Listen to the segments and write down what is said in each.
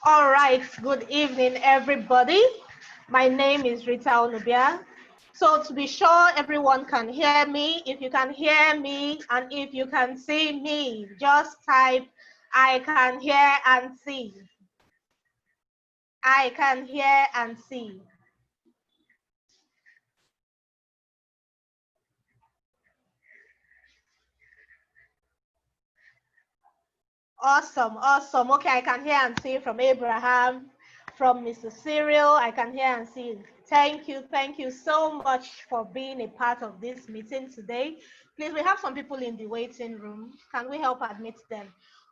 All right, good evening, everybody. My name is Rita Nnubia. So to be sure everyone can hear me, if you can hear me and if you can see me, just type, I can hear and see. I can hear and see. Awesome, awesome. Okay, I can hear and see from Abraham, from Mr. Cyril, I can hear and see. Thank you so much for being a part of this meeting today. Please, we have some people in the waiting room. Can we help admit them?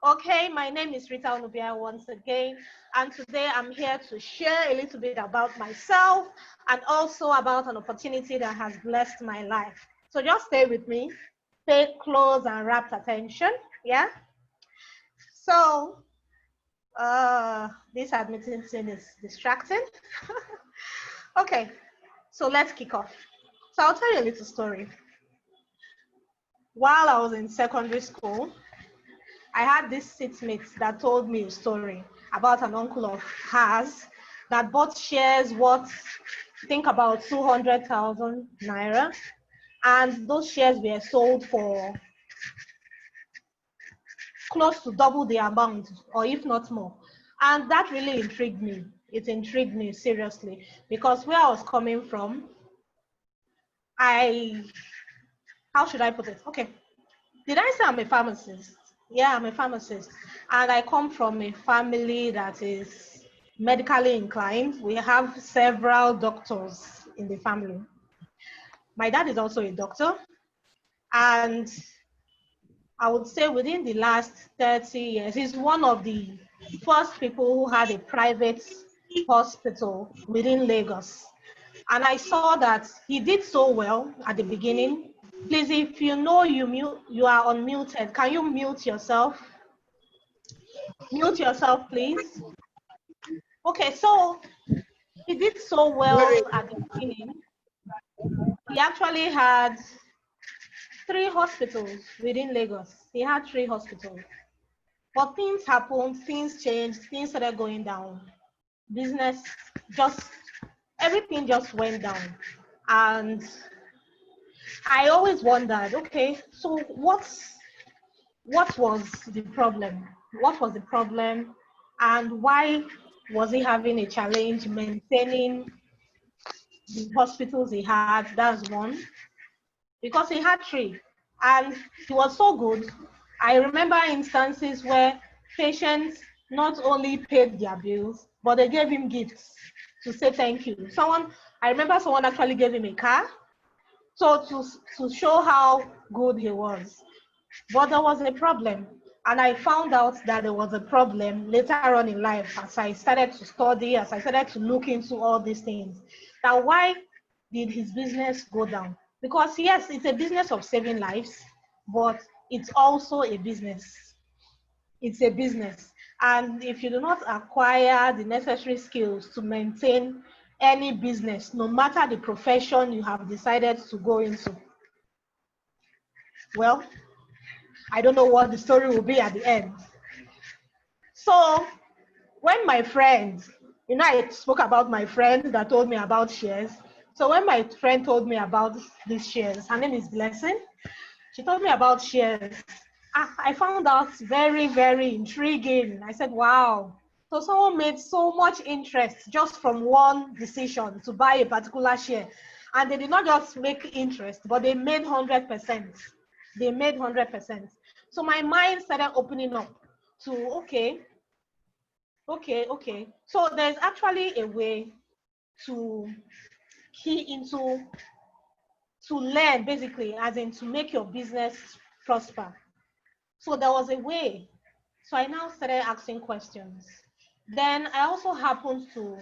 Okay, my name is Rita Nnubia once again, and today I'm here to share a little bit about myself and also about an opportunity that has blessed my life. So just stay with me, pay close and rapt attention, yeah? So, this admitting thing is distracting. Okay, so let's kick off. So I'll tell you a little story. While I was in secondary school, I had this seatmate that told me a story about an uncle of hers that bought shares worth, think about 200,000 naira, and those shares were sold for close to double the amount, or if not more. And that really intrigued me. It intrigued me seriously, because where I was coming from, how should I put it? Okay, did I say I'm a pharmacist? Yeah, I'm a pharmacist. And I come from a family that is medically inclined. We have several doctors in the family. My dad is also a doctor. And I would say within the last 30 years, he's one of the first people who had a private hospital within Lagos. And I saw that he did so well at the beginning. Please, if you know you are unmuted, can you mute yourself? Mute yourself, please. Okay, so he did so well at the beginning. He actually had 3 hospitals within Lagos. He had 3 hospitals. But things happened, things changed, things started going down. Business everything just went down. And I always wondered, okay, so what was the problem? What was the problem? And why was he having a challenge maintaining the hospitals he had? That's one. Because he had 3. And he was so good. I remember instances where patients not only paid their bills, but they gave him gifts to say thank you. I remember someone actually gave him a car, so to show how good he was. But there was a problem, and I found out that there was a problem later on in life as I started to study, as I started to look into all these things. Now, why did his business go down? Because yes, it's a business of saving lives, but it's also a business. It's a business. And if you do not acquire the necessary skills to maintain any business, no matter the profession you have decided to go into, well, I don't know what the story will be at the end. So when my friend, I spoke about my friend that told me about shares. So when my friend told me about these shares, her name is Blessing, she told me about shares. I found out very, very intriguing. I said, wow. So someone made so much interest just from one decision to buy a particular share. And they did not just make interest, but they made 100%. They made 100%. So my mind started opening up to, okay. So there's actually a way to key into, to learn basically, as in to make your business prosper. So there was a way. So I now started asking questions. Then I also happened to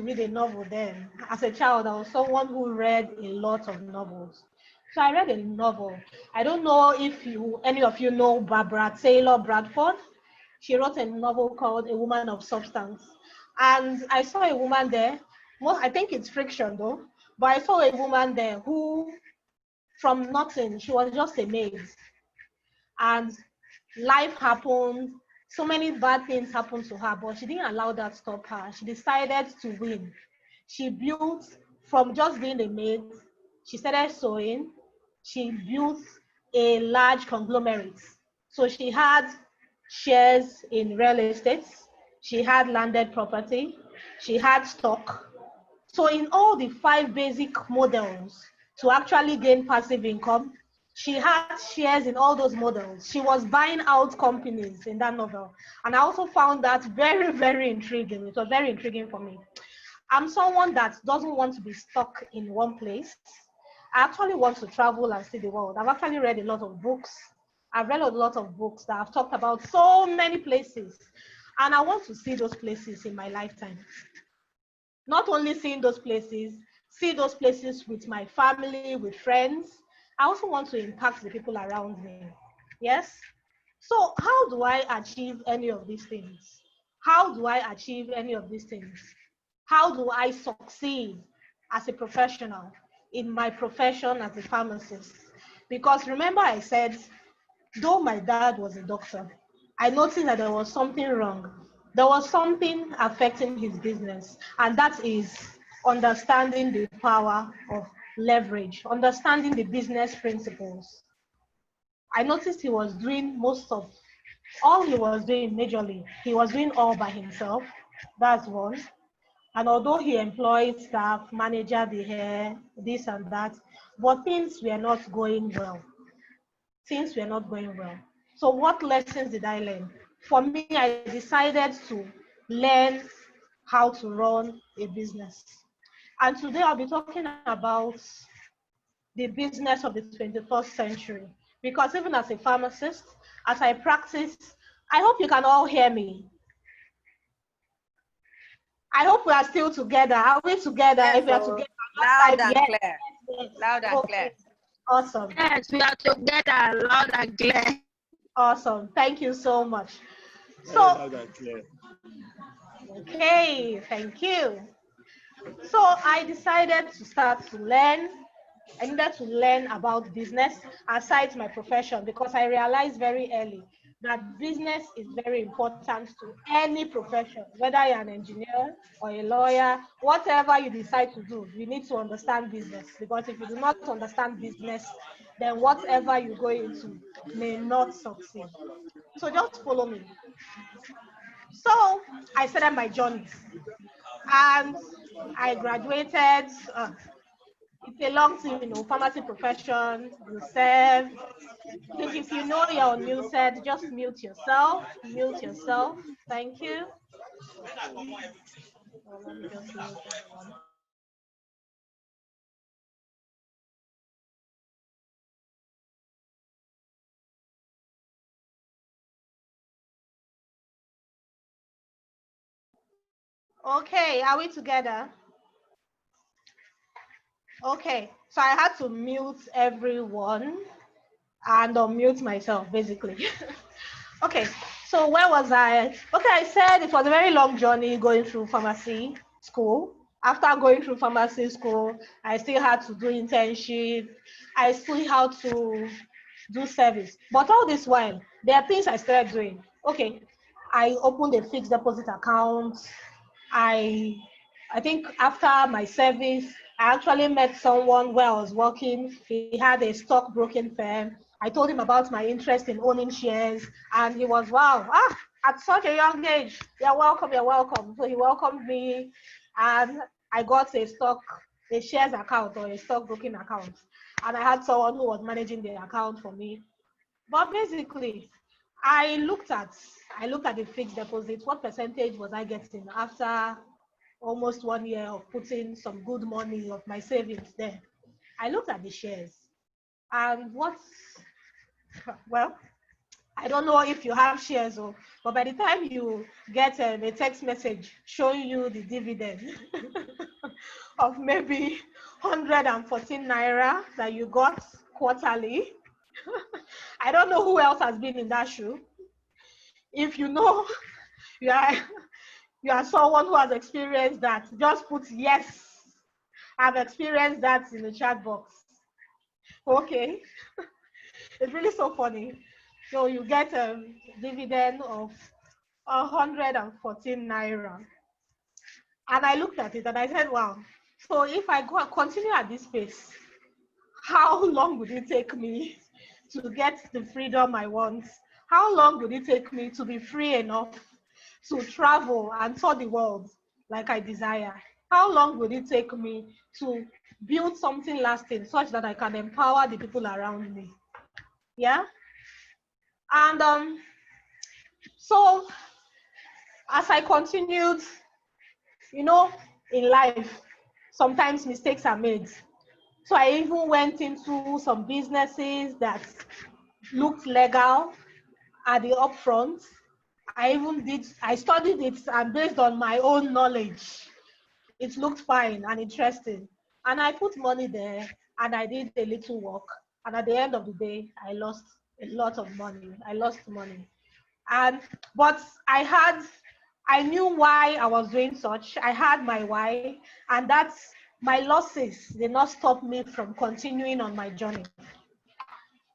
read a novel then. As a child, I was someone who read a lot of novels. So I read a novel. I don't know if any of you know Barbara Taylor Bradford. She wrote a novel called A Woman of Substance. And I saw a woman there. Well, I think it's fiction though, but I saw a woman there who, from nothing, she was just a maid. And life happened, So many bad things happened to her, but she didn't allow that stop her. She decided to win. She built from just being a maid. She started sewing. She built a large conglomerate. So she had shares in real estate. She had landed property. She had stock. So in all the 5 basic models to actually gain passive income, she had shares in all those models. She was buying out companies in that novel. And I also found that very, very intriguing. It was very intriguing for me. I'm someone that doesn't want to be stuck in one place. I actually want to travel and see the world. I've actually read a lot of books. I've read a lot of books that have talked about so many places. And I want to see those places in my lifetime. Not only see those places with my family, with friends. I also want to impact the people around me. Yes? So how do I achieve any of these things? How do I achieve any of these things? How do I succeed as a professional in my profession as a pharmacist? Because remember I said, though my dad was a doctor, I noticed that there was something wrong. There was something affecting his business, and that is understanding the power of leverage, understanding the business principles. I noticed he was doing most of all he was doing majorly. He was doing all by himself. That's one. And although he employed staff, manager, the hair, this and that, but things were not going well. Things were not going well. So what lessons did I learn? For me, I decided to learn how to run a business. And today I'll be talking about the business of the 21st century. Because even as a pharmacist, as I practice, I hope you can all hear me. I hope we are still together. Are we together? Yes, if we are together, loud and yes, clear. yes. Loud and clear. Awesome. Yes, we are together, loud and clear. Awesome. Thank you so much. So, okay, thank you. So I decided to start to learn. I needed to learn about business aside my profession because I realized very early that business is very important to any profession, whether you're an engineer or a lawyer, whatever you decide to do, you need to understand business, because if you do not understand business, then whatever you go into may not succeed. So just follow me. So I started my journey and I graduated. It's a long thing, pharmacy profession, you serve. Please, if you know you're unmuted, just mute yourself. Mute yourself. Thank you. Let me just mute everyone. Okay, are we together? Okay, so I had to mute everyone and unmute myself, basically. Okay, so where was I? Okay, I said it was a very long journey going through pharmacy school. After going through pharmacy school, I still had to do internship. I still had to do service. But all this while, there are things I started doing. Okay, I opened a fixed deposit account. I I think after my service, I actually met someone where I was working. He had a stockbroking firm. I told him about my interest in owning shares, and he was, wow, at such a young age, you're welcome, you're welcome. So he welcomed me, and I got a shares account or a stockbroking account. And I had someone who was managing the account for me. But basically, I looked at the fixed deposit. What percentage was I getting after almost 1 year of putting some good money of my savings there? I looked at the shares, and well, I don't know if you have shares, but by the time you get a text message showing you the dividend of maybe 114 naira that you got quarterly, I don't know who else has been in that shoe. If you know you are you are someone who has experienced that, just put yes. I've experienced that in the chat box. Okay. It's really so funny. So you get a dividend of 114 naira. And I looked at it and I said, wow, so if I go continue at this pace, how long would it take me to get the freedom I want? How long would it take me to be free enough to travel and tour the world like I desire? How long would it take me to build something lasting such that I can empower the people around me? Yeah. And so as I continued, you know, in life, sometimes mistakes are made. So I even went into some businesses that looked legal at the upfront. I studied it, and based on my own knowledge, it looked fine and interesting. And I put money there and I did a little work. And at the end of the day, I lost a lot of money. I lost money. And but I knew why I was doing such. I had my why, and that's my losses did not stop me from continuing on my journey.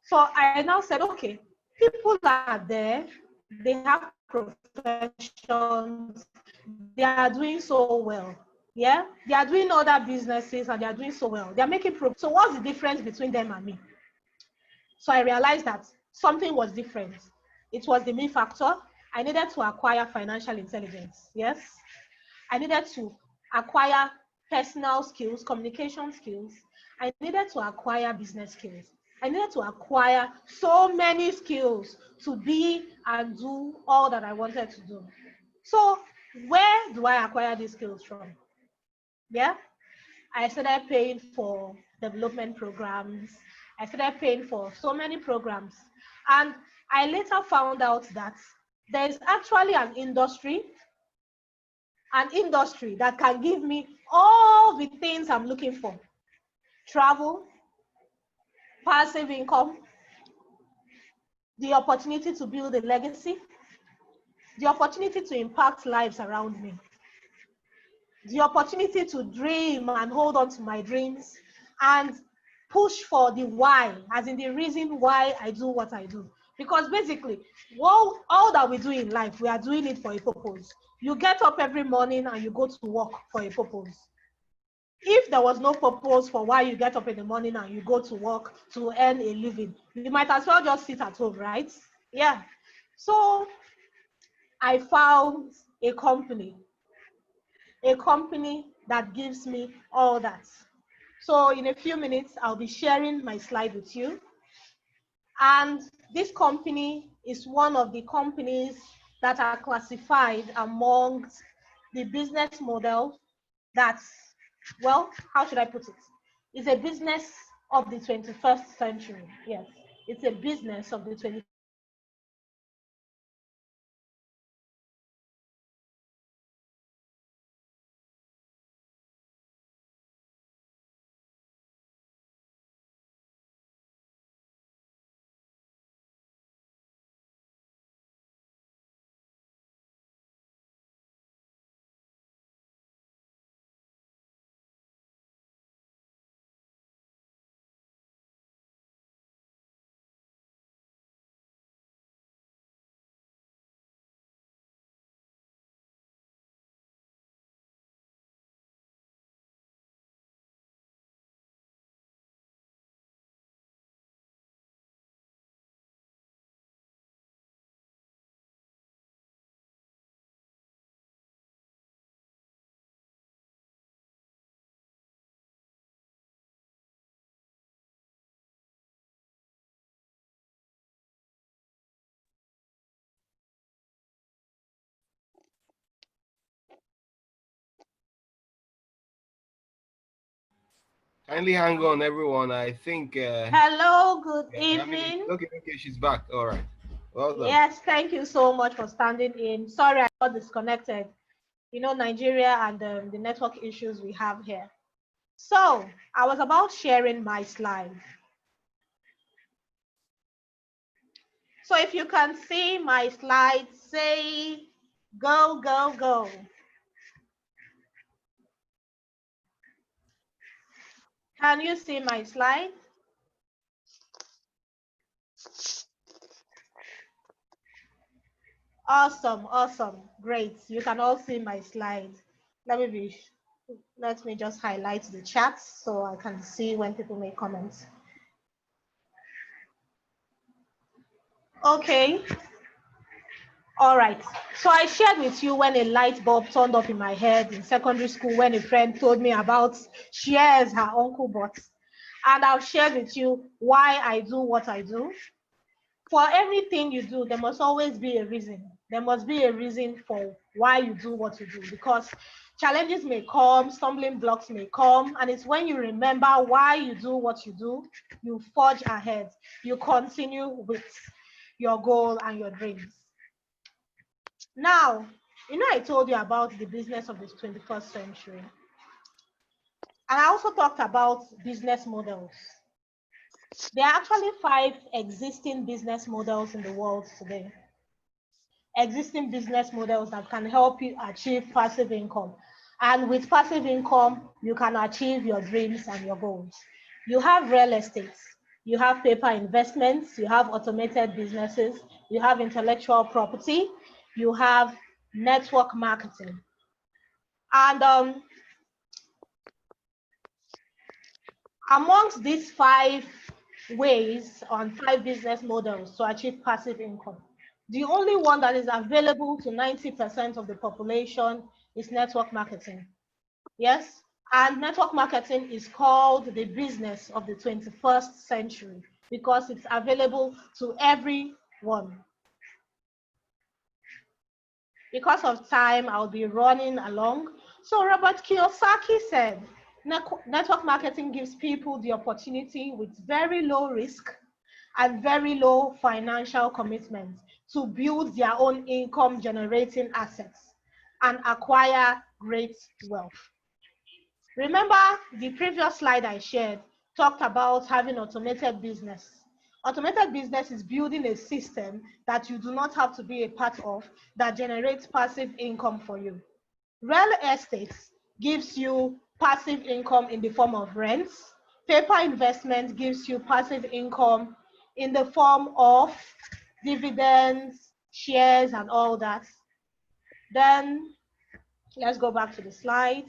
So I now said, okay, people are there, they have professions, they are doing so well. Yeah, they are doing other businesses and they are doing so well. They are making progress. So what's the difference between them and me? So I realized that something was different. It was the me factor. I needed to acquire financial intelligence. Yes. I needed to acquire personal skills, communication skills. I needed to acquire business skills. I needed to acquire so many skills to be and do all that I wanted to do. So where do I acquire these skills from? Yeah, I started paying for development programs. I started paying for so many programs. And I later found out that there is actually an industry that can give me all the things I'm looking for. Travel, passive income, the opportunity to build a legacy, the opportunity to impact lives around me, the opportunity to dream and hold on to my dreams and push for the why, as in the reason why I do what I do. Because basically, all that we do in life, we are doing it for a purpose. You get up every morning and you go to work for a purpose. If there was no purpose for why you get up in the morning and you go to work to earn a living, you might as well just sit at home, right? Yeah. So I found a company that gives me all that. So in a few minutes, I'll be sharing my slide with you. And this company is one of the companies that are classified amongst the business model that's, well, how should I put it? It's a business of the 21st century. Yes, it's a business of the 21st. Kindly hang on, everyone. I think. Hello, good Having evening. okay, she's back. All right. Well done. Yes, thank you so much for standing in. Sorry, I got disconnected. You know, Nigeria and the network issues we have here. So I was about sharing my slide. So if you can see my slide, say go, go, go. Can you see my slide? Awesome, awesome, great. You can all see my slide. Let me just highlight the chat so I can see when people make comments. Okay. All right. So I shared with you when a light bulb turned up in my head in secondary school when a friend told me about shares her uncle bought. And I've shared with you why I do what I do. For everything you do, there must always be a reason. There must be a reason for why you do what you do, because challenges may come, stumbling blocks may come, and it's when you remember why you do what you do, you forge ahead, you continue with your goal and your dreams. Now, I told you about the business of this 21st century. And I also talked about business models. There are actually 5 existing business models in the world today. Existing business models that can help you achieve passive income. And with passive income, you can achieve your dreams and your goals. You have real estate, you have paper investments, you have automated businesses, you have intellectual property, you have network marketing. And amongst these 5 ways on 5 business models to achieve passive income, the only one that is available to 90% of the population is network marketing. Yes, and network marketing is called the business of the 21st century because it's available to everyone. Because of time, I'll be running along. So Robert Kiyosaki said, network marketing gives people the opportunity with very low risk and very low financial commitment to build their own income generating assets and acquire great wealth. Remember the previous slide I shared talked about having automated business. Automated business is building a system that you do not have to be a part of that generates passive income for you. Real estate gives you passive income in the form of rents. Paper investment gives you passive income in the form of dividends, shares, and all that. Then let's go back to the slide.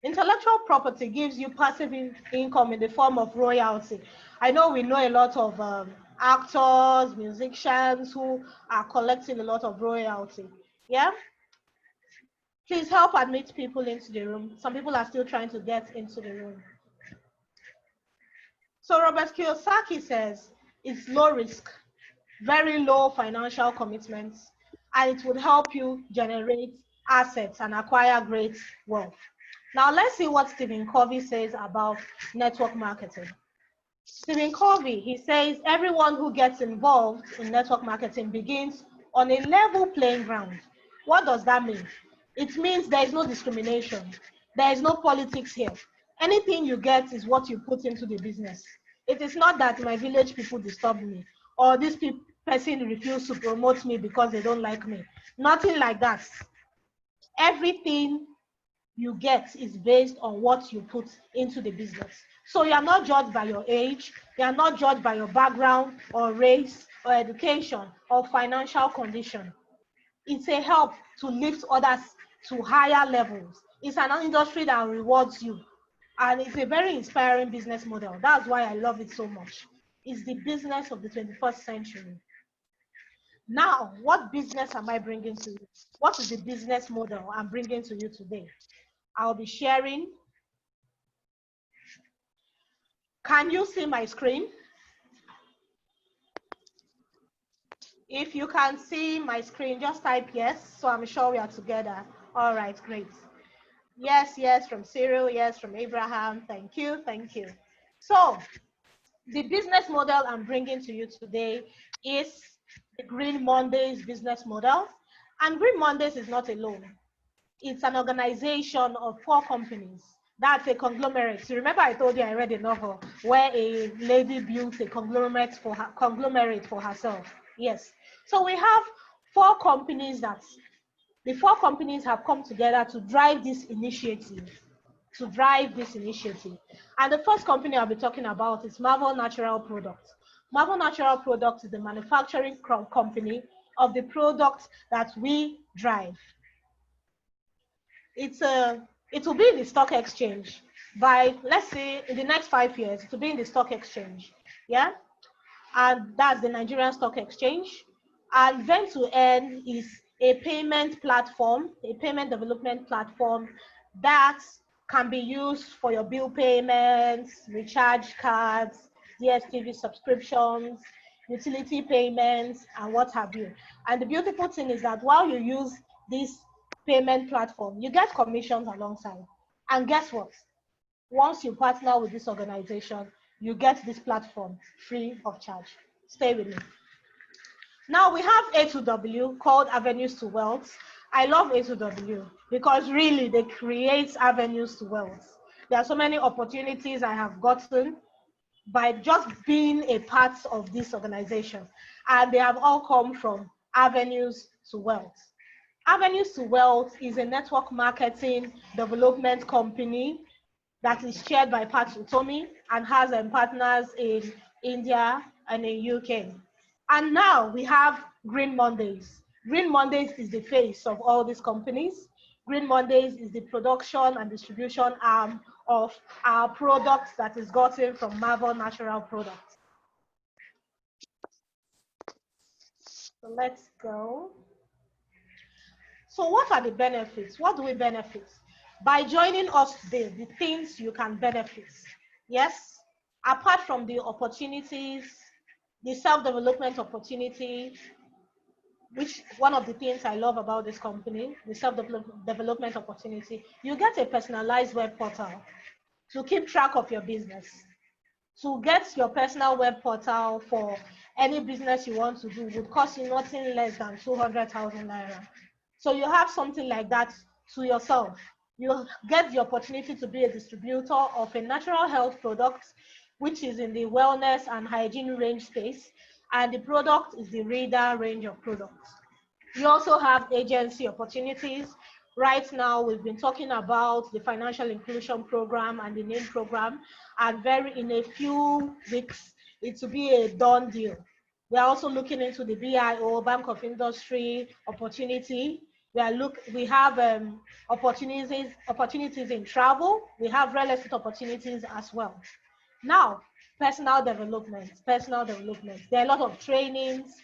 Intellectual property gives you passive income in the form of royalty. I know we know a lot of actors, musicians who are collecting a lot of royalty. Yeah? Please help admit people into the room. Some people are still trying to get into the room. So Robert Kiyosaki says it's low risk, very low financial commitments, and it would help you generate assets and acquire great wealth. Now let's see what Stephen Covey says about network marketing. Stephen Covey, he says everyone who gets involved in network marketing begins on a level playing ground. What does that mean? It means there is no discrimination. There is no politics here. Anything you get is what you put into the business. It is not that my village people disturb me or this person refuse to promote me because they don't like me. Nothing like that. Everything you get is based on what you put into the business. So you are not judged by your age, you are not judged by your background or race or education or financial condition. It's a help to lift others to higher levels. It's an industry that rewards you. And it's a very inspiring business model. That's why I love it so much. It's the business of the 21st century. Now, what business am I bringing to you? What is the business model I'm bringing to you today? I'll be sharing. Can you see my screen? If you can see my screen, just type yes, so I'm sure we are together. All right, great. Yes, yes, from Cyril, yes, from Abraham. Thank you, thank you. So, the business model I'm bringing to you today is the Green Mondays business model. And Green Mondays is not alone. It's an organization of 4 companies. That's a conglomerate. So remember I told you I read a novel where a lady built a conglomerate for herself. Yes. So we have 4 companies the 4 companies have come together to drive this initiative. And the first company I'll be talking about is Marvel Natural Products. Marvel Natural Products is the manufacturing company of the product that we drive. It will be in the stock exchange by, let's say, in the next 5 years. It will be in the stock exchange, yeah, and that's the Nigerian Stock Exchange. And Vent2Earn is a payment platform, a payment development platform that can be used for your bill payments, recharge cards, DSTV subscriptions, utility payments, and what have you. And the beautiful thing is that while you use this payment platform, you get commissions alongside. And guess what? Once you partner with this organization, you get this platform free of charge. Stay with me. Now we have A2W called Avenues to Wealth. I love A2W because really they create avenues to wealth. There are so many opportunities I have gotten by just being a part of this organization, and they have all come from Avenues to Wealth. Avenues to Wealth is a network marketing development company that is chaired by Pat Utomi and has partners in India and in UK. And now we have Green Mondays. Green Mondays is the face of all these companies. Green Mondays is the production and distribution arm of our products that is gotten from Marvel Natural Products. So let's go. So what are the benefits? What do we benefit? By joining us today, the things you can benefit. Yes, apart from the opportunities, the self-development opportunity, which one of the things I love about this company, the self-development opportunity, you get a personalized web portal to keep track of your business, to get your personal web portal for any business you want to do would cost you nothing less than 200,000 naira. So you have something like that to yourself. You get the opportunity to be a distributor of a natural health product, which is in the wellness and hygiene range space, and the product is the Rita range of products. You also have agency opportunities. Right now, we've been talking about the financial inclusion program and the NAME program, and in a few weeks, it will be a done deal. We are also looking into the BIO, Bank of Industry opportunity. We have opportunities in travel. We have real estate opportunities as well. Now, personal development. There are a lot of trainings,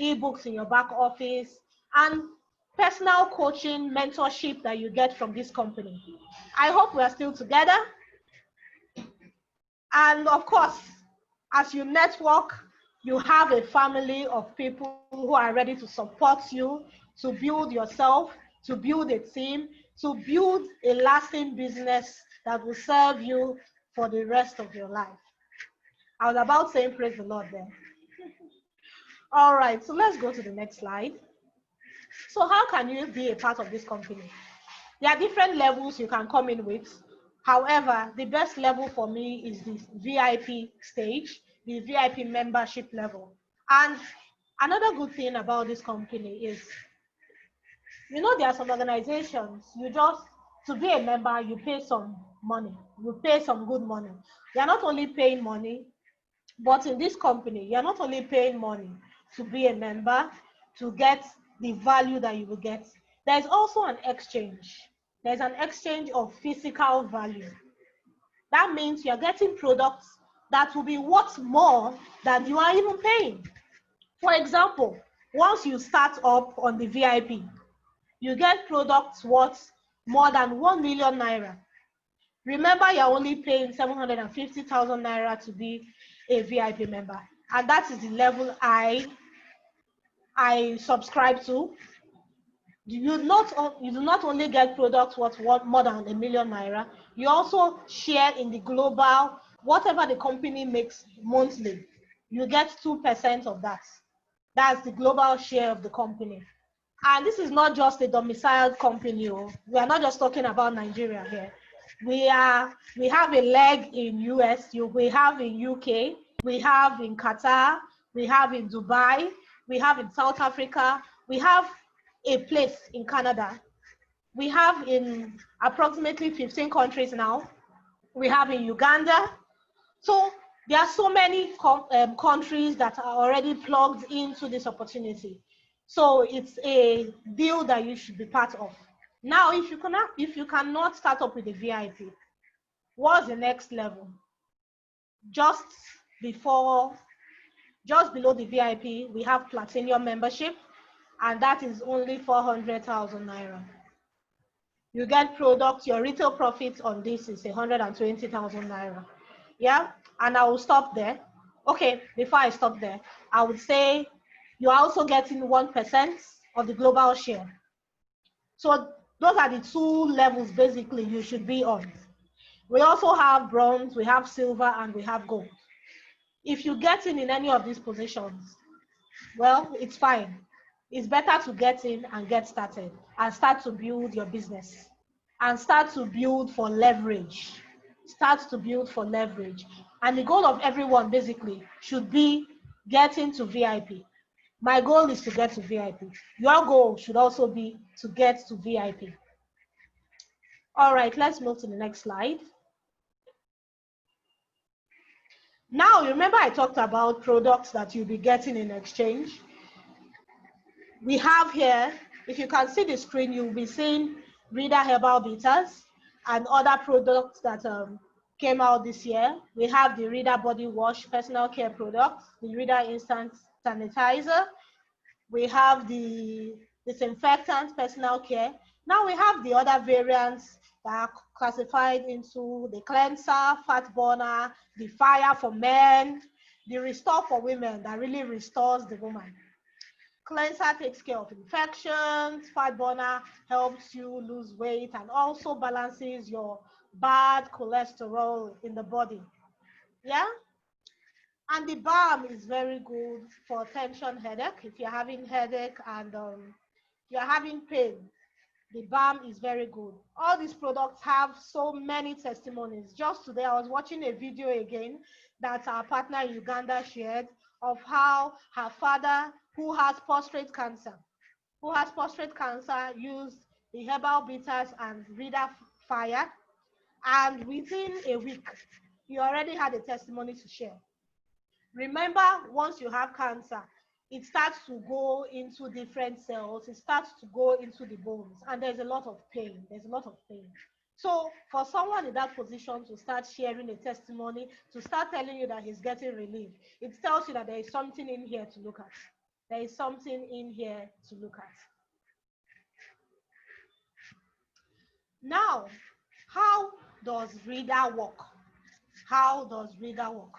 ebooks in your back office, and personal coaching, mentorship that you get from this company. I hope we are still together. And of course, as you network, you have a family of people who are ready to support you, to build yourself, to build a team, to build a lasting business that will serve you for the rest of your life. I was about saying praise the Lord there. All right, so let's go to the next slide. So how can you be a part of this company? There are different levels you can come in with. However, the best level for me is the VIP stage, the VIP membership level. And another good thing about this company is, there are some organizations, to be a member, you pay some money, you pay some good money. You're not only paying money, but in this company, you're not only paying money to be a member, to get the value that you will get. There's also an exchange. There's an exchange of physical value. That means you're getting products that will be worth more than you are even paying. For example, once you start up on the VIP, you get products worth more than 1 million naira. Remember, you're only paying 750,000 naira to be a VIP member. And that is the level I subscribe to. You do not only get products worth more than 1 million naira, you also share in the global, whatever the company makes monthly, you get 2% of that. That's the global share of the company. And this is not just a domiciled company. We are not just talking about Nigeria here. We have a leg in US, we have in UK, we have in Qatar, we have in Dubai, we have in South Africa, we have a place in Canada. We have in approximately 15 countries now. We have in Uganda. So There are so many countries that are already plugged into this opportunity. So it's a deal that you should be part of. Now, if you cannot start up with a VIP, what's the next level? Just before, just below the VIP, we have platinum membership, and that is only 400,000 naira. You get products, your retail profit on this is 120,000 naira. Yeah, and I will stop there. Okay, before I stop there, I would say you are also getting 1% of the global share. So those are the two levels basically you should be on. We also have bronze, we have silver, and we have gold. If you get in any of these positions, well, it's fine. It's better to get in and get started and start to build your business and start to build for leverage. Start to build for leverage. And the goal of everyone basically should be getting to VIP. My goal is to get to VIP. Your goal should also be to get to VIP. All right, let's move to the next slide. Now, remember I talked about products that you'll be getting in exchange. We have here, if you can see the screen, you'll be seeing Rita herbal bitters and other products that came out this year. We have the Rita body wash personal care products, the Rita instant sanitizer. We have the disinfectant personal care. Now we have the other variants that are classified into the cleanser, fat burner, the fire for men, the restore for women that really restores the woman. Cleanser takes care of infections, fat burner helps you lose weight and also balances your bad cholesterol in the body. Yeah? And the balm is very good for tension headache. If you're having headache and you're having pain, the balm is very good. All these products have so many testimonies. Just today, I was watching a video again that our partner in Uganda shared of how her father, who has prostate cancer, used the herbal bitters and Rita fire, and within a week, he already had a testimony to share. Remember, once you have cancer, it starts to go into different cells, it starts to go into the bones, and there's a lot of pain. So for someone in that position to start sharing a testimony, to start telling you that he's getting relief, it tells you that there is something in here to look at. There is something in here to look at. Now, how does Rita work? How does Rita work?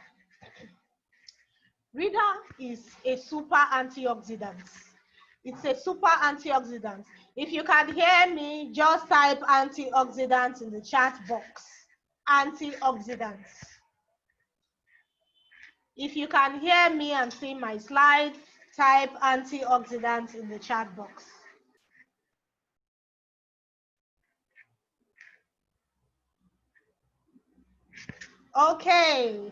Rita is a super antioxidant. It's a super antioxidant. If you can hear me, just type antioxidant in the chat box. Antioxidants. If you can hear me and see my slide, type antioxidant in the chat box. Okay,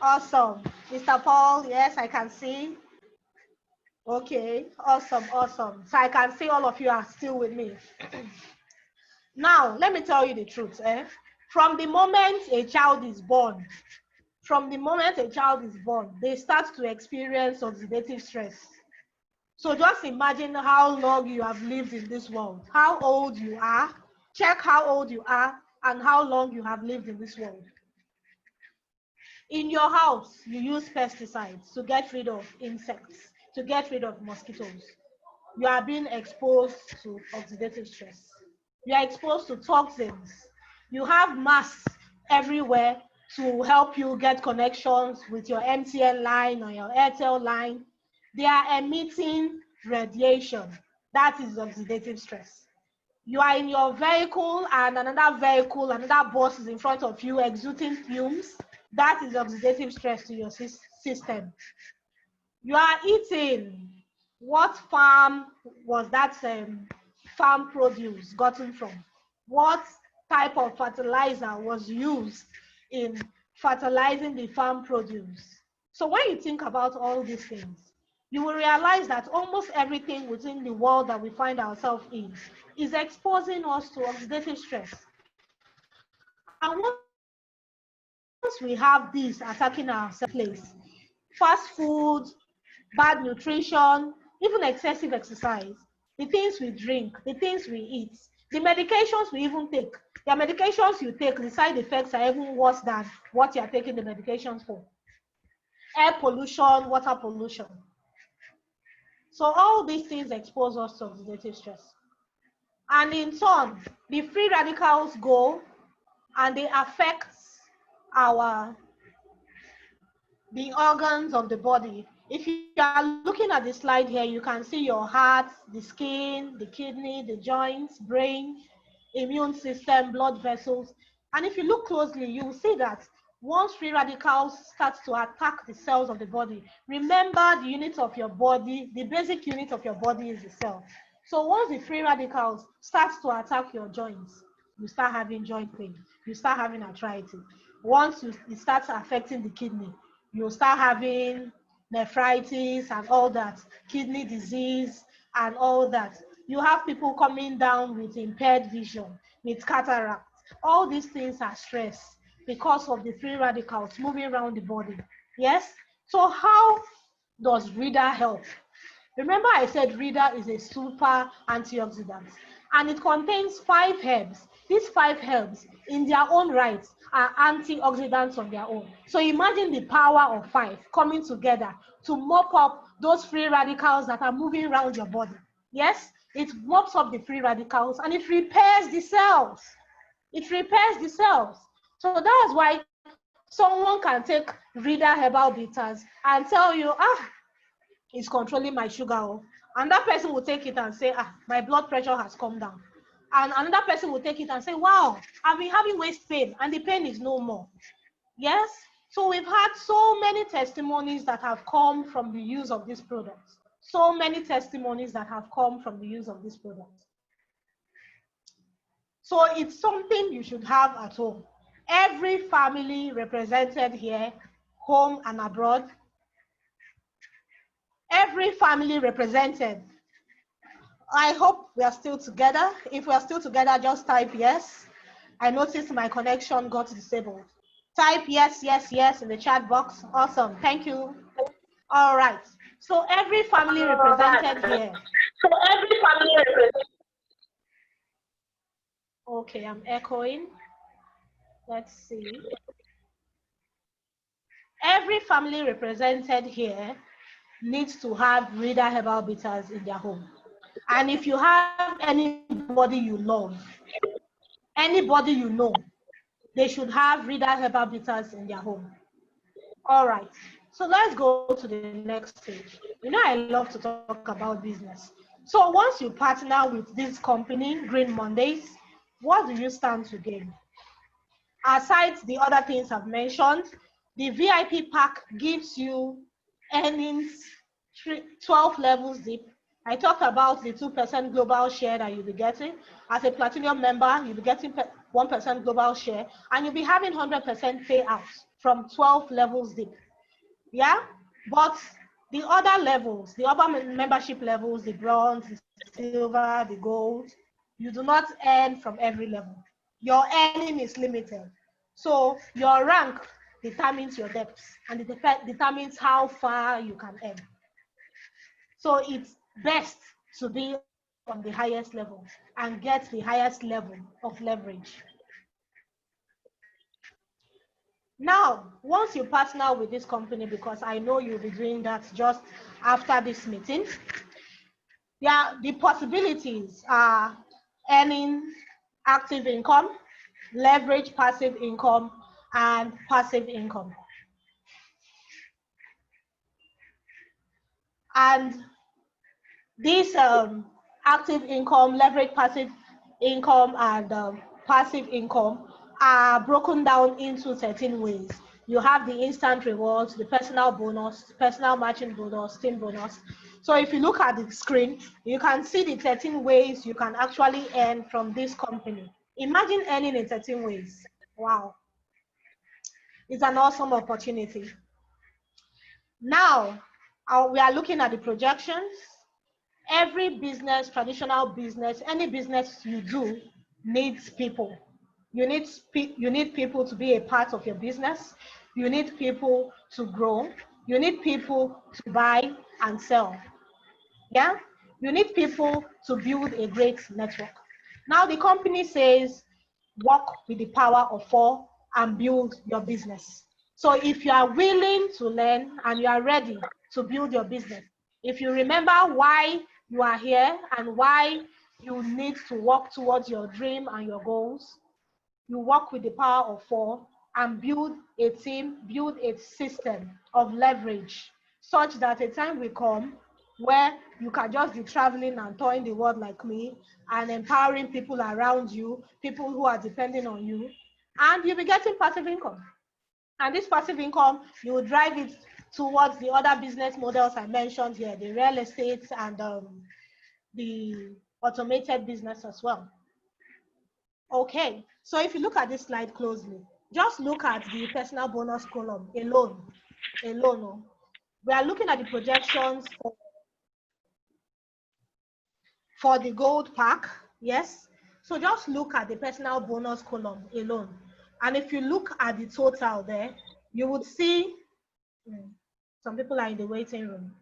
awesome. Mr. Paul, yes, I can see. Okay, awesome. So I can see all of you are still with me. Now, let me tell you the truth. From the moment a child is born, they start to experience oxidative stress. So just imagine how long you have lived in this world, how old you are, check how old you are, and how long you have lived in this world. In your house, you use pesticides to get rid of insects, to get rid of mosquitoes. You are being exposed to oxidative stress. You are exposed to toxins. You have masks everywhere to help you get connections with your MTN line or your Airtel line. They are emitting radiation. That is oxidative stress. You are in your vehicle and another bus is in front of you exuding fumes. That is oxidative stress to your system. You are eating. What farm was that farm produce gotten from? What type of fertilizer was used in fertilizing the farm produce? So when you think about all these things, you will realize that almost everything within the world that we find ourselves in is exposing us to oxidative stress. And once you have oxidative stress, we have this attacking our place, fast food, bad nutrition, even excessive exercise, the things we drink, the things we eat, the medications we even take. The medications you take, the side effects are even worse than what you're taking the medications for. Air pollution, water pollution. So all these things expose us to oxidative stress. And in turn, the free radicals go and they affect the organs of the body. If you are looking at the slide here, you can see your heart, the skin, the kidney, the joints, brain, immune system, blood vessels. And if you look closely, you will see that once free radicals start to attack the cells of the body, remember the unit of your body, the basic unit of your body is the cell. So once the free radicals start to attack your joints, you start having joint pain, you start having arthritis. Once it starts affecting the kidney, you start having nephritis and all that, kidney disease and all that. You have people coming down with impaired vision, with cataract. All these things are stress because of the free radicals moving around the body. Yes? So how does Rita help? Remember I said Rita is a super antioxidant and it contains 5 herbs. These 5 herbs in their own right are antioxidants on their own. So imagine the power of 5 coming together to mop up those free radicals that are moving around your body. Yes, it mops up the free radicals and it repairs the cells. It repairs the cells. So that's why someone can take Rita herbal bitters and tell you, it's controlling my sugar. And that person will take it and say, my blood pressure has come down. And another person will take it and say, wow, I've been having waist pain and the pain is no more. Yes? So we've had so many testimonies that have come from the use of these products. So many testimonies that have come from the use of these products. So it's something you should have at home. Every family represented here, home and abroad, every family represented. I hope we are still together. If we are still together, just type yes. I noticed my connection got disabled. Type yes, yes, yes in the chat box. Awesome. Thank you. All right. So every family represented here. So every family represented. Okay, I'm echoing. Let's see. Every family represented here needs to have Rita herbal bitters in their home. And if you have anybody you love, anybody you know, they should have Rita herbal bitters in their home. All right. So let's go to the next stage. You know, I love to talk about business. So once you partner with this company, Green Mondays, what do you stand to gain? Aside the other things I've mentioned, the VIP pack gives you earnings 12 levels deep. I talked about the 2% global share that you'll be getting. As a platinum member, you'll be getting 1% global share, and you'll be having 100% payouts from 12 levels deep. Yeah? But the other levels, the other membership levels, the bronze, the silver, the gold, you do not earn from every level. Your earning is limited. So your rank determines your depth, and it determines how far you can earn. So it's best to be on the highest level and get the highest level of leverage. Now, once you partner with this company, because I know you'll be doing that just after this meeting, the possibilities are earning active income, leverage passive income, and passive income. And these active income, leverage passive income, and passive income are broken down into 13 ways. You have the instant rewards, the personal bonus, personal matching bonus, team bonus. So if you look at the screen, you can see the 13 ways you can actually earn from this company. Imagine earning in 13 ways. Wow. It's an awesome opportunity. Now, we are looking at the projections. Every business, traditional business, any business you do needs people. You need people to be a part of your business. You need people to grow. You need people to buy and sell. Yeah? You need people to build a great network. Now the company says, work with the power of 4 and build your business. So if you are willing to learn and you are ready to build your business, if you remember why you are here and why you need to work towards your dream and your goals, you work with the power of 4 and build a team, build a system of leverage such that a time will come where you can just be traveling and touring the world like me and empowering people around you, people who are depending on you, and you'll be getting passive income. And this passive income, you will drive it towards the other business models I mentioned here, the real estate and the automated business as well. Okay, so if you look at this slide closely, just look at the personal bonus column alone. We are looking at the projections for the gold pack, yes? So just look at the personal bonus column alone. And if you look at the total there, you would see, some people are in the waiting room.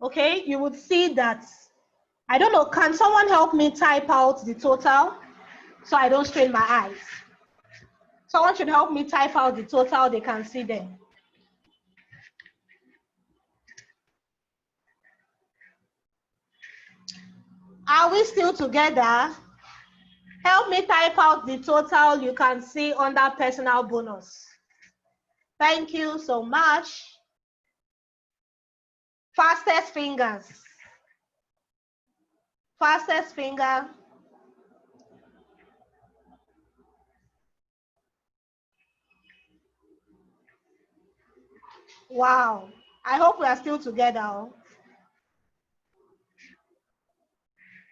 Okay, you would see that, I don't know, can someone help me type out the total so I don't strain my eyes? Someone should help me type out the total they can see there. Are we still together? Help me type out the total you can see under personal bonus. Thank you so much. Fastest fingers. Fastest finger. Wow. I hope we are still together.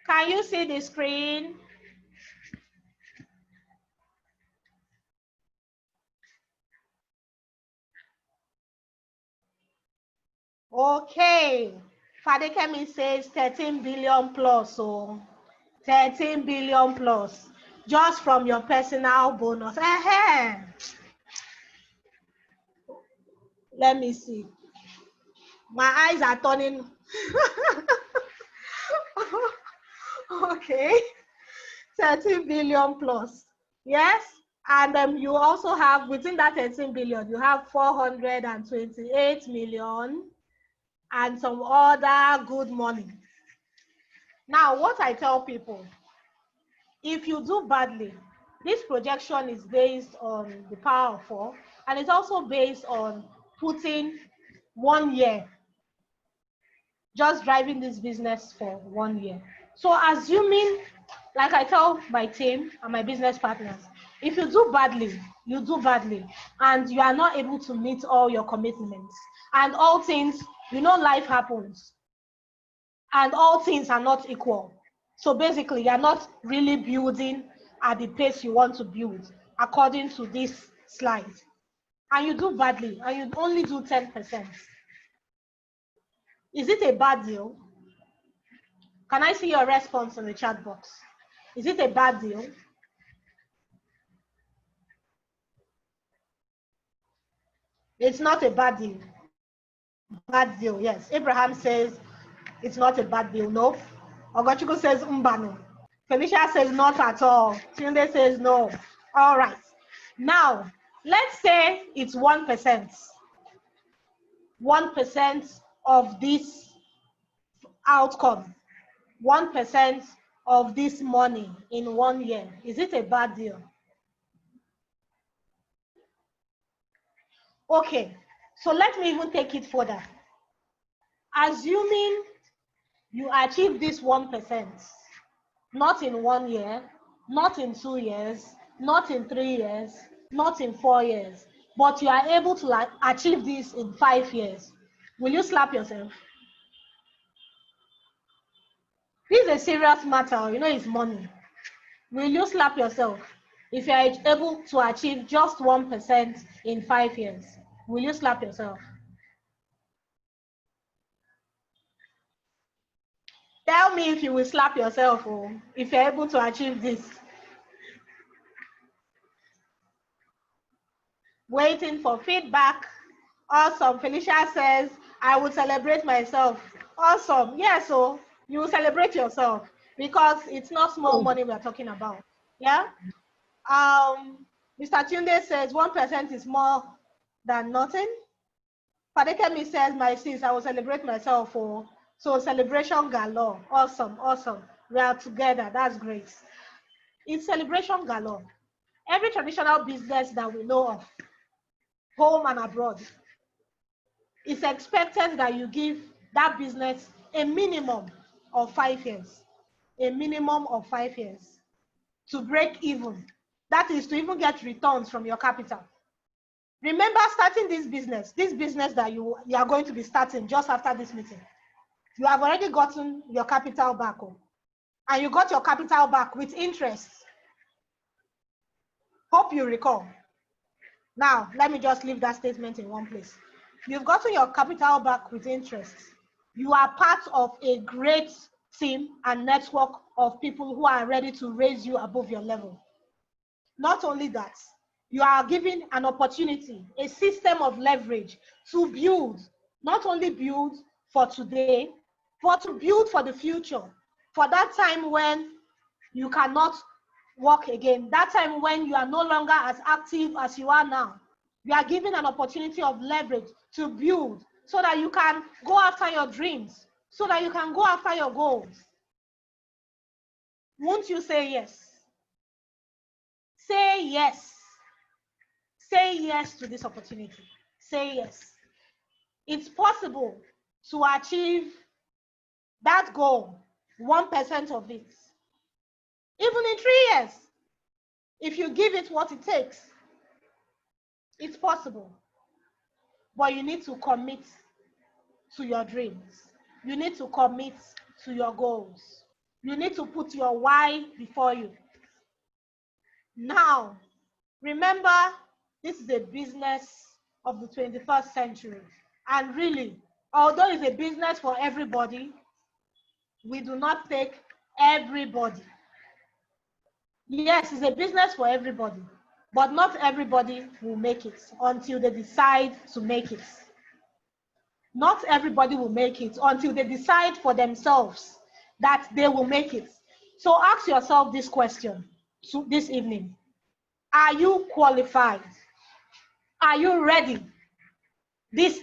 Can you see the screen? Okay. Fadekemi says 13 billion plus. So 13 billion plus just from your personal bonus. Let me see. My eyes are turning. Okay. 13 billion plus. Yes. And you also have, within that 13 billion, you have 428 million and some other good money. Now, what I tell people, if you do badly, this projection is based on the power of 4, and it's also based on putting 1 year, just driving this business for 1 year. So assuming, like I tell my team and my business partners, if you do badly, you do badly, and you are not able to meet all your commitments, and all things, life happens, and all things are not equal. So basically, you're not really building at the pace you want to build, according to this slide. And you do badly, and you only do 10%. Is it a bad deal? Can I see your response in the chat box? Is it a bad deal? It's not a bad deal. Bad deal, yes. Abraham says it's not a bad deal. No. Ogochukwu says umbano. Felicia says not at all. Tunde says no. All right. Now, let's say it's 1%. 1% of this outcome. 1% of this money in 1 year. Is it a bad deal? Okay. So let me even take it further. Assuming you achieve this 1%, not in 1 year, not in 2 years, not in 3 years, not in 4 years, but you are able to achieve this in 5 years, will you slap yourself? This is a serious matter, it's money. Will you slap yourself if you are able to achieve just 1% in 5 years? Will you slap yourself? Tell me if you will slap yourself, or if you're able to achieve this. Waiting for feedback. Awesome. Felicia says, I will celebrate myself. Awesome. Yeah, so you will celebrate yourself because it's not small money we're talking about. Yeah. Mr. Tunde says 1% is more than nothing. Fadekemi says, my sis, I will celebrate myself for so celebration galore. Awesome, awesome. We are together. That's great. It's celebration galore. Every traditional business that we know of, home and abroad, it's expected that you give that business a minimum of 5 years. A minimum of 5 years to break even. That is to even get returns from your capital. Remember starting this business that you are going to be starting just after this meeting. You have already gotten your capital back home. And you got your capital back with interest. Hope you recall. Now, let me just leave that statement in one place. You've gotten your capital back with interest. You are part of a great team and network of people who are ready to raise you above your level. Not only that, you are given an opportunity, a system of leverage to build, not only build for today, but to build for the future, for that time when you cannot work again, that time when you are no longer as active as you are now. You are given an opportunity of leverage to build so that you can go after your dreams, so that you can go after your goals. Won't you say yes? Say yes. Say yes to this opportunity. Say yes. It's possible to achieve that goal, 1% of it. Even in 3 years, if you give it what it takes, it's possible. But you need to commit to your dreams. You need to commit to your goals. You need to put your why before you. Now, remember, this is a business of the 21st century. And really, although it's a business for everybody, we do not take everybody. Yes, it's a business for everybody, but not everybody will make it until they decide to make it. Not everybody will make it until they decide for themselves that they will make it. So ask yourself this question this evening. Are you qualified? Are you ready this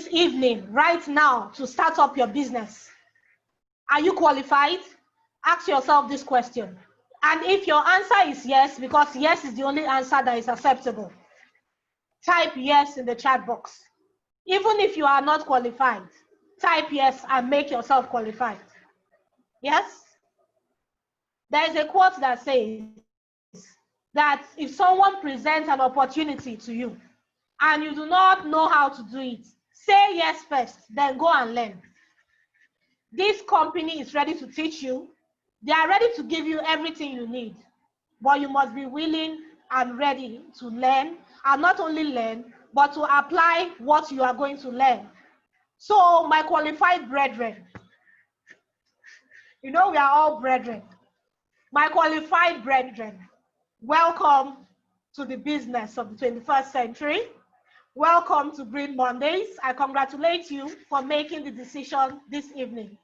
evening, right now, to start up your business? Are you qualified? Ask yourself this question. And if your answer is yes, because yes is the only answer that is acceptable, type yes in the chat box. Even if you are not qualified, type yes and make yourself qualified. Yes? There is a quote that says that if someone presents an opportunity to you and you do not know how to do it, say yes first, then go and learn. This company is ready to teach you. They are ready to give you everything you need, but you must be willing and ready to learn, and not only learn, but to apply what you are going to learn. So, my qualified brethren, you know we are all brethren. My qualified brethren, welcome to the business of the 21st century. Welcome to Green Mondays. I congratulate you for making the decision this evening.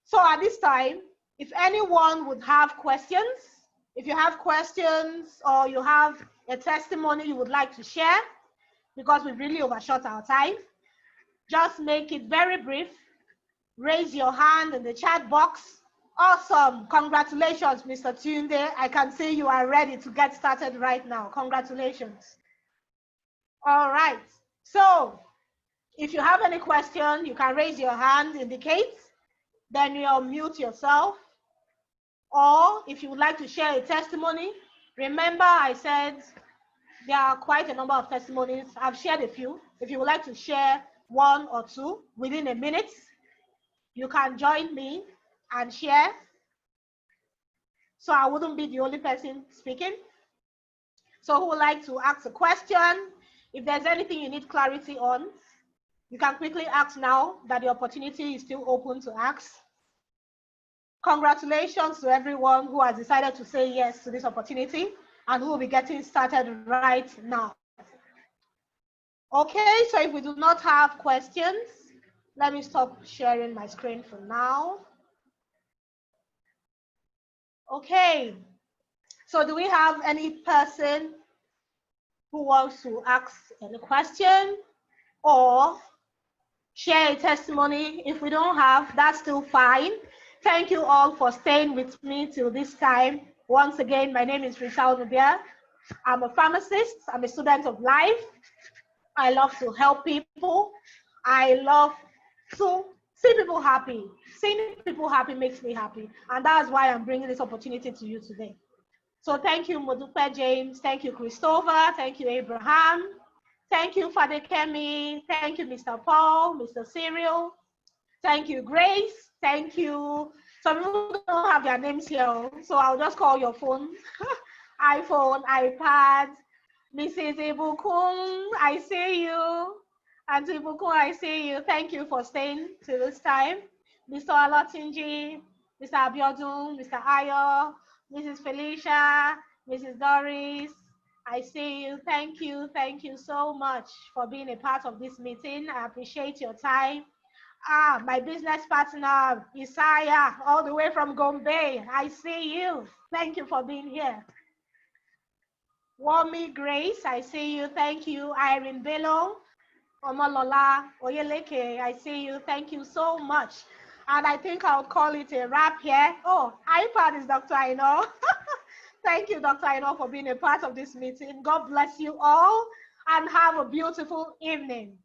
So at this time, if anyone would have questions, if you have questions or you have a testimony you would like to share, because we've really overshot our time, just make it very brief. Raise your hand in the chat box. Awesome. Congratulations, Mr. Tunde. I can see you are ready to get started right now. Congratulations. All right. So if you have any question, you can raise your hand, indicate, then you'll mute yourself. Or if you would like to share a testimony, remember I said there are quite a number of testimonies. I've shared a few. If you would like to share one or two within a minute, you can join me and share. So I wouldn't be the only person speaking. So who would like to ask a question? If there's anything you need clarity on, you can quickly ask now that the opportunity is still open to ask. Congratulations to everyone who has decided to say yes to this opportunity and who will be getting started right now. Okay, so if we do not have questions, let me stop sharing my screen for now. Okay, so do we have any person who wants to ask any question or share a testimony? If we don't have, that's still fine. Thank you all for staying with me till this time. Once again, my name is Rita Nnubia. I'm a pharmacist. I'm a student of life. I love to help people. I love to see people happy. Seeing people happy makes me happy. And that's why I'm bringing this opportunity to you today. So thank you, Modupe James. Thank you, Christopher. Thank you, Abraham. Thank you, Father Kemi. Thank you, Mr. Paul, Mr. Cyril. Thank you, Grace. Thank you. Some people don't have their names here, so I'll just call your phone. iPhone, iPad. Mrs. Ibukun, I see you. Auntie Ibukun, I see you. Thank you for staying till this time. Mr. Alatinji, Mr. Abiodun, Mr. Ayo, Mrs. Felicia, Mrs. Doris, I see you. Thank you. Thank you so much for being a part of this meeting. I appreciate your time. My business partner, Isaiah, all the way from Gombe. I see you. Thank you for being here. Wami Grace, I see you. Thank you. Irene Bello, Omolola, Oyeleke, I see you. Thank you so much. And I think I'll call it a wrap here. Oh, iPad is Dr. Aino. Thank you, Dr. Aino, for being a part of this meeting. God bless you all and have a beautiful evening.